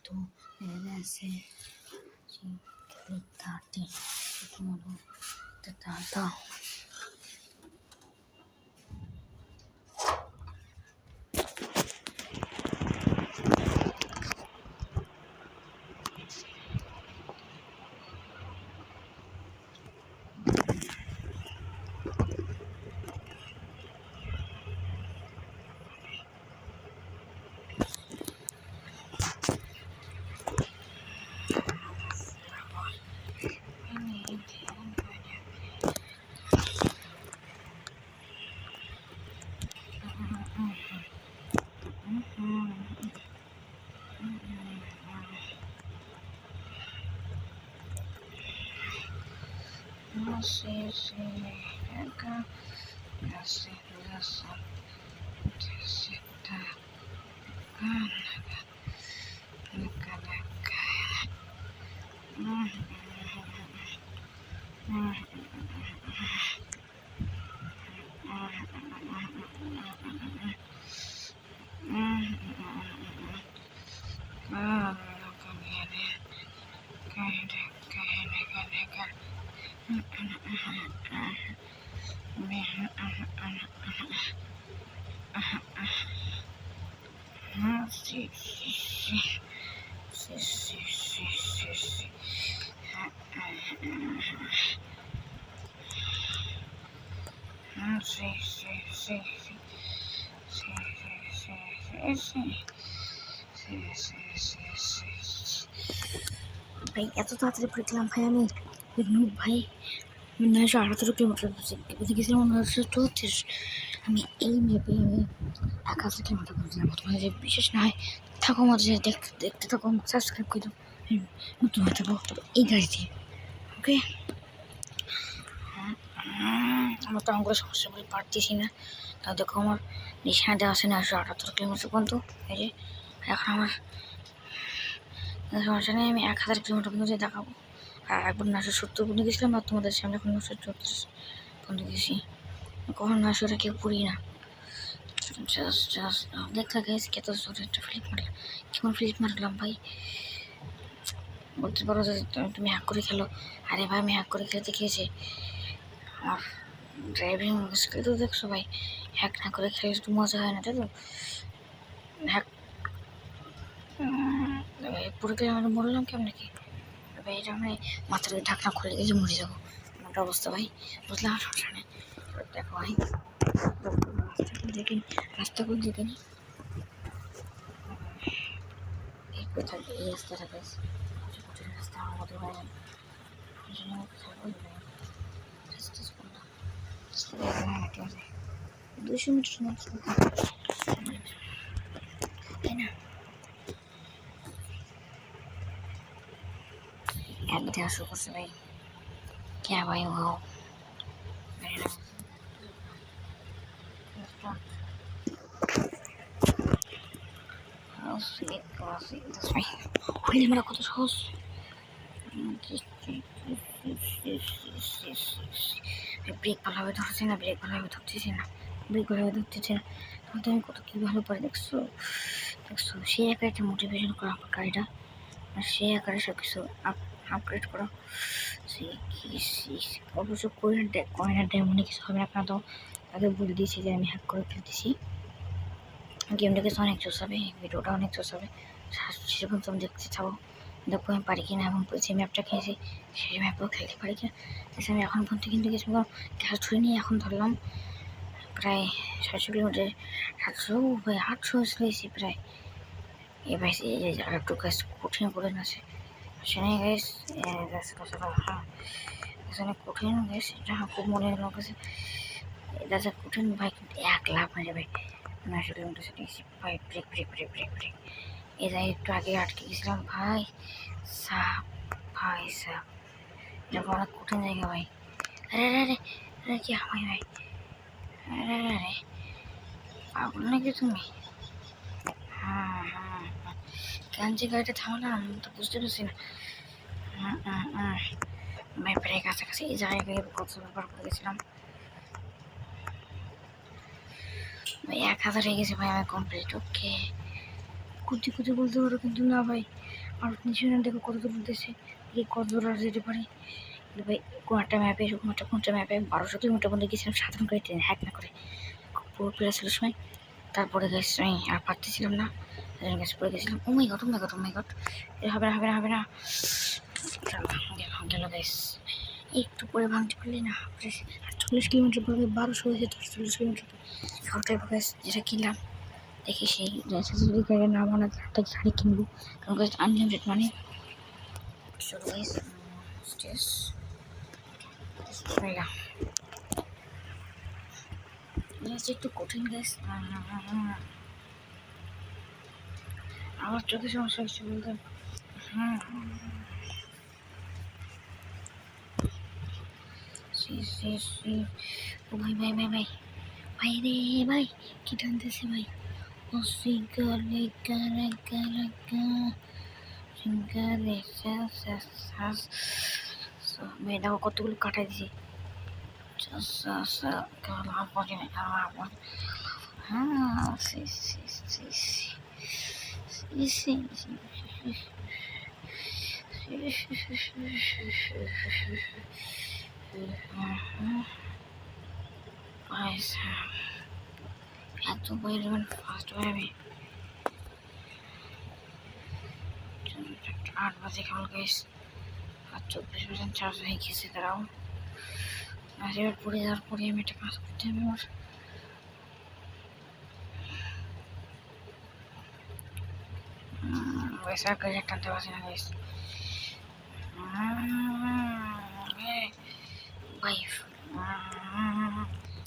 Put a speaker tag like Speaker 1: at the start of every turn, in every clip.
Speaker 1: tu ese si cliccati modo tata no sé si acá hace las está sí, sí, sí, sí, sí, sí, sí, sí. Sí, sí, sí, sí, sí, sí, sí, sí, sí, sí, sí, sí, sí. ভাই এত তাড়াতাড়ি পড়ে গেলাম ভাই আমি ভাই 918 kilometre গেছিলাম 934 আমি এই ম্যাপে আমি 1000 কিলোমিটার বুঝলাম তোমার যে বিশেষ না হয় থাকো আমাদের দেখতে দেখতে থাকো সাবস্ক্রাইব করে দাও নতুন হয়ে থাকো এই গাড়ি দিয়ে ওকে আমার তো অঙ্গুলো সমস্যা বলে পারতেছি না তাও দেখো আমার নিশানা দেওয়া আছে 978 কিলোমিটার পর্যন্ত এই যে এখন আমার সমস্যা নেই আমি 1000 কিলোমিটার পর্যন্ত দেখাবো আর একবার 970 পর্যন্ত গেছিলাম আর তোমাদের সামনে এখন 934 পর্যন্ত গেছি কখন 900টা কেউ পড়ি না জাস্ট দেখলা গেছি কত জোরে একটা ফ্লিপ মারলাম কেমন ফ্লিপ মারলাম ভাই বলতে পারো যে তুমি হ্যাক করে খেলো আরে ভাই আমি হ্যাক করে খেলতে গিয়েছি আমার ড্রাইভিং স্কিল তো দেখছো ভাই হ্যাক না করে খেলে একটু মজা হয় না তাই তো হ্যাক পুরো গেলে আমরা মরলাম কেমন নাকি ভাই এটা আমি মাথার ঢাকনা খুলে গেছে মরে যাবো আমার অবস্থা ভাই বুঝলাম সমস্যা নেই দেখো ভাই দেখে রাস্তাগুলো দেখে নি এই কোথায় এই রাস্তাটা বেশ কঠিন রাস্তা আমার মতো হয় না 200 মিটার তাই না এক দেওয়া শুরু করছে ভাই কে ভাই ও হইলে মারা কত সহজ ব্রেক ভালোভাবে ধরছে না ব্রেক ভালোভাবে ধরতেছি না ব্রেক ভালোভাবে ধরতেছি না তাহলে আমি কত কী ভালো পারি দেখছো দেখছো সে একা একটা মোটিভেশন করা আমার গাড়িটা আর সে আকারে সব কিছু আপগ্রেড করা সে কি অবশ্য কয়না ডেমনে কিছু হবে না আপনার তো তাকে বলে দিয়েছি যে আমি হ্যাক করে ফেলতেছি গেমটা কিছু অনেক চোষ হবে ভিডিওটা অনেক চোষ হবে সেরকম তুমি দেখতে চাও দেখো আমি পারি কিনা এখন যে ম্যাপটা খেয়েছি সেই ম্যাপেও খেলতে পারি কিনা আমি এখন পর্যন্ত কিন্তু কিছু গ্যাস ধরে নিয়ে এখন ধরলাম প্রায় 700 কিলোমিটার 800 চলেছি প্রায় এবার আর একটু গাছ কঠিন করে আছে সেখানে গাছ এখানে কঠিন গাছ এটা খুব মনে হলো কাছে এটা যা কঠিন ভাই কিন্তু 1 লাখ মেরে ভাই 900 কিলোমিটার চলেছি ভাই brake brake brake brake brake এরা একটু আগে আটকে গেছিলাম ভাই সাপ ভাই সাপ এটা অনেক কঠিন জায়গা ভাই আরে আরে আরে কি হামাই ভাই আরে আরে পাগল নাকি তুমি হ্যাঁ হ্যাঁ কেন যে গাড়িটা থামালাম তো বুঝতে পারছি না ভাই প্রায় কাছাকাছি এই জায়গায় কত ব্যাপার করে গেছিলাম ভাই 1000 হয়ে গেছে ভাই আমি কমপ্লিট ওকে কুচি কুচি বলতে পারো, কিন্তু না ভাই আর নিচে না দেখো কত দূর উঠতেছে, কত দূর আর যেতে পারে। কিন্তু ভাই কোনটা ম্যাপে কোনটা ম্যাপে 1200 কিলোমিটার পর্যন্ত গেছিলাম সাধারণ করে ট্রেন হ্যাক না করে, পুরো পেরেছিল সময়। তারপরে গেছি আমি আর পারতেছিলাম না, গ্যাস পড়ে গেছিলাম। ও মাই গড ও মাই গড ও মাই গড, হবে না হবে না হবে না, গেল গ্যাস। একটু পরে ভাঙতে পারলি না, 40 কিলোমিটার পরে 1200 হয়েছে, 40 কিলোমিটার সরকারি গ্যাস যেটা কিনলাম দেখি সেই যদি গাড়ি না বানাতে একটা গাড়ি কিনবো, কারণ গাছ আনলিমিটেড মানে। চলো গাইস স্টেজ একটু কঠিন গ্যাস, আমার চোখে সমস্যা হচ্ছে বলতে। ও ভাই ভাই ভাই ভাই ভাই রে ভাই, কি টানতেছে ভাই। ও সিগারে গারে গারে গা সিগারে মেয়েটাকে কতগুলো কাটাই দিছি। হ্যাঁ এত পরিমাণ ফাস্ট হয় আমি 8 বাজে কেমন গেস আর 24% চার্জ হয়ে গেছে। তারাও এবার পড়ে যাওয়ার পরে আমি একটা কাজ করতে হবে আমার। वैसा कर टानते पारছি না गाइस ভাই,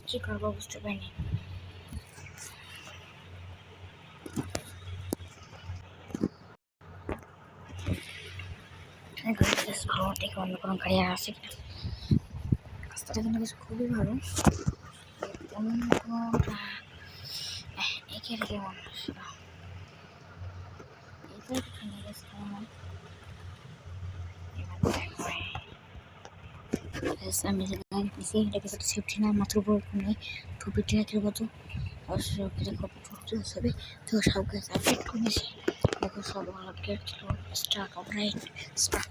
Speaker 1: কি করবো বুঝতে পারিনি। ভালো দেখে অন্য কোনো গাড়ি আর আসে কিনা। রাস্তাটা কিন্তু বেশ খুবই ভালো, অন্য কোনো একে রেখে মানুষ আমি যে গাড়ি পেয়েছি এটা কিছু সেফটি না, মাত্র উপর নেই টুপি ট্র্যাকের মতো অবশ্যই হবে। তো সব গাছ আপডেট করেছি, দেখো সব আপডেট ছিল। স্টার্ট অপারেট স্টার্ট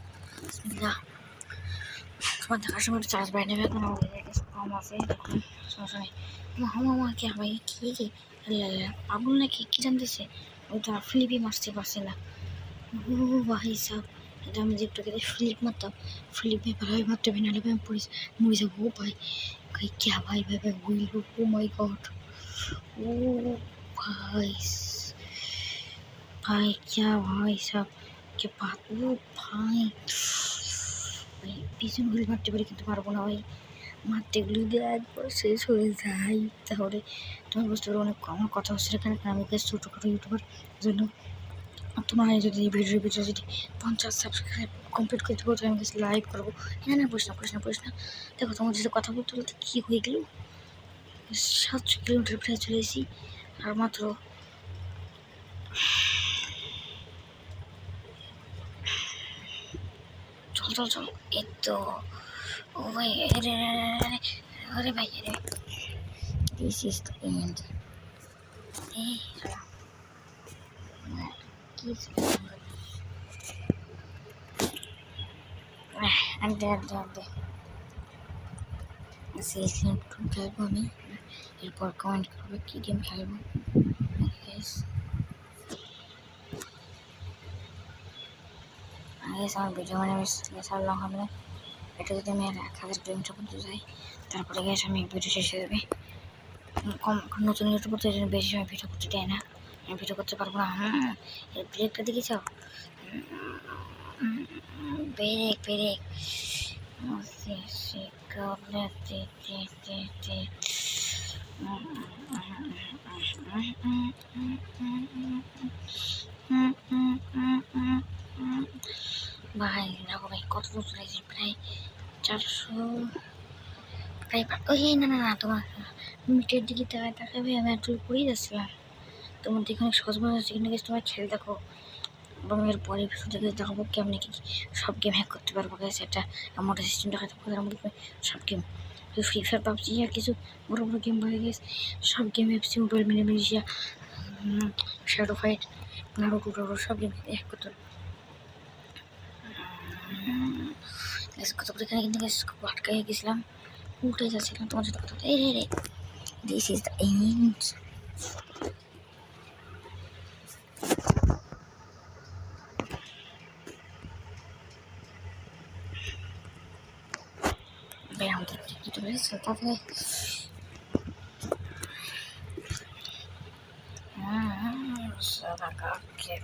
Speaker 1: তোমার দেখার সময় চার্জ বাইরে নেবে, এখন আমাদের কাছে কম আছে, দেখুন সমস্যা নেই। মামা কে ভাই কি পাগল নাকি কি জানতেছে, ওই তো ফ্লিপই মারতে পারছে না। ও ভাই সাহ, এটা আমি যে একটু ফ্লিপ মারতাম, ফ্লিপ ভাই মারতে হবে, নাহলে আমি মরে যাবো। ও ভাই भाई क्या भाई भाई भाई हुई ओ माय गॉड ओ भाई भाई क्या भाई साहब के बात ओ भाई भाई পিছন ঘুরে মারতে পারি কিন্তু পারবো না ভাই, মারতে গুলি দিয়ে একবার শেষ হয়ে যায়। তাহলে তুমি বুঝতে পারো অনেক আমার কথা হচ্ছে এখানে, আমি ছোটোখাটো ইউটিউবার জন্য তোমার যদি ভিডিও যদি 50 সাবস্ক্রাইব কমপ্লিট করতে পারো আমি কিছু লাইভ করবো। হ্যাঁ না বলিস না দেখো তোমার যদি কথা বলতে বলতে কী হয়ে গেল, 700 কিলোমিটার প্রায় চলে এসেছি আর মাত্র চল এই তো। ও ভাই আরে ভাই দিস ইজ দ্য এন্ড। কি আনতে খেলবো আমি, এরপর কমেন্ট করবে কী গেম খেলবো। আমার ভিডিও মানে বেশি লং হবে না, এটা যদি আমি 1000 কিলোমিটার পর্যন্ত যাই তারপরে গেছে আমি ভিডিও শেষ হয়ে যাবে। কম নতুন ইউটিউবার তো বেশি সময় ভিডিও করতে দেয় না, আমি ভিডিও করতে পারবো না। এর ব্রেকটা দেখেছ, ব্রেক ভাই দেখো ভাই কত দূর চলেছি, প্রায় 400 প্রায় ওই না তোমার মিটের দিকে তাকাবে, আমি একটু পড়েই যাচ্ছিলাম। তোমার দেখে অনেক সহজ মনে হচ্ছে, কিন্তু তোমার খেলে দেখো এবং এর পরে ভিডিও দেখাবো কেমনি কি সব গেম হ্যাক করতে পারবো। গেছে একটা আমার সিস্টেম দেখাতে পারবো, তার মধ্যে সব গেম ফ্রি ফায়ার পাবজি আর কিছু বড় গেম হয়ে গেছে, সব গেম এফসি মোবাইল মিলেমিশিয়া শ্যাডো ফাইট নারুটো টারুটো সব গেম এক করতে কত করে এখানে কিন্তু আটকে গেছিলাম, উল্টে যাচ্ছিলাম তোমার সাথে কথা এই রে রে দিস ইজ দ্য এন্ড। ভাই আমাদের কি চলে এসেছে তাহলে সাদা কাকে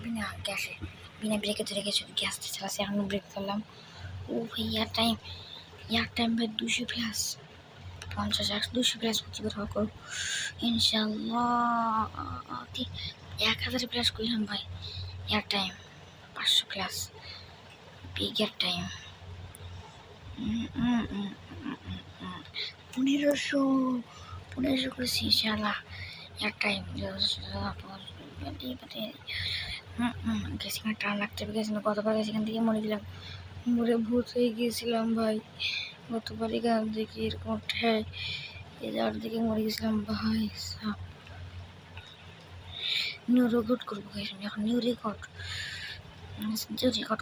Speaker 1: बिना গ্যাসে বিনা ব্রেকে ধরে গেছে গ্যাস চালাচ্ছে এখন ব্রেক করলাম। ও ভাই ইয়ার টাইম ভাই 200 প্লাস 50 200 প্লাস প্রতি কোথাও করো ইনশাল্লাহ। 1000 প্লাস করলাম ভাই ইয়ার টাইম 500 প্লাস বিগ ইয়ার টাইম 1500 করেছি ইনশাল্লাহ ইয়ার টাইম গেছি টান লাগতে গেছিল গতবার সেখান থেকে মরে গেলাম, মরে ভূত হয়ে গিয়েছিলাম ভাই। গতবার এখান থেকে এরকম ঠেয় যার দিকে মরে গেছিলাম ভাই। নিউ রেকর্ড করবো এখন নিউ রেকর্ড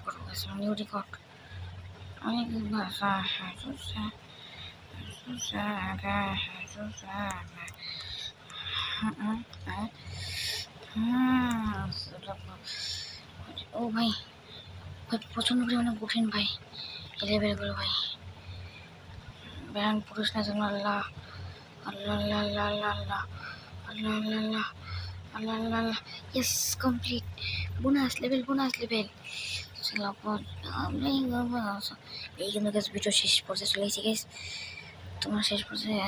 Speaker 1: করবো নিউ রেকর্ড অনেক ভাষা ও ভাই প্রচন্ড পরিমাণে কঠিন ভাই এই লেভেলগুলো ভাই। ব্যান পুরুষ না যেন আল্লাহ আল্লাহ আল্লাহ আল্লাহ আল্লাহ আল্লাহ আল্লাহ আল্লাহ আল্লাহ আল্লাহ আল্লাহ ইয়েস কমপ্লিট বোনাস লেভেল এই কিন্তু ভিডিও শেষ পর্যায়ে চলে এসেছি গাইস, তোমার শেষ পর্যায়ে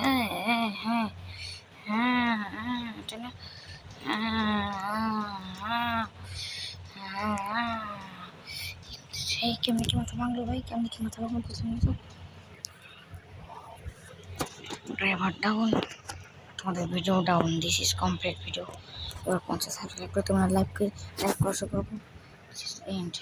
Speaker 1: সেই কেমনি কি মাথা ভাঙলো ভাই, কেমনি কি মাথা ভাঙলো পছন্দ ড্রাইভার ডাউন, তোমাদের video down, this is complete video. এবার 50 সাবস্ক্রাইব করে তোমরা লাইক করা শুরু করবো। এন্ড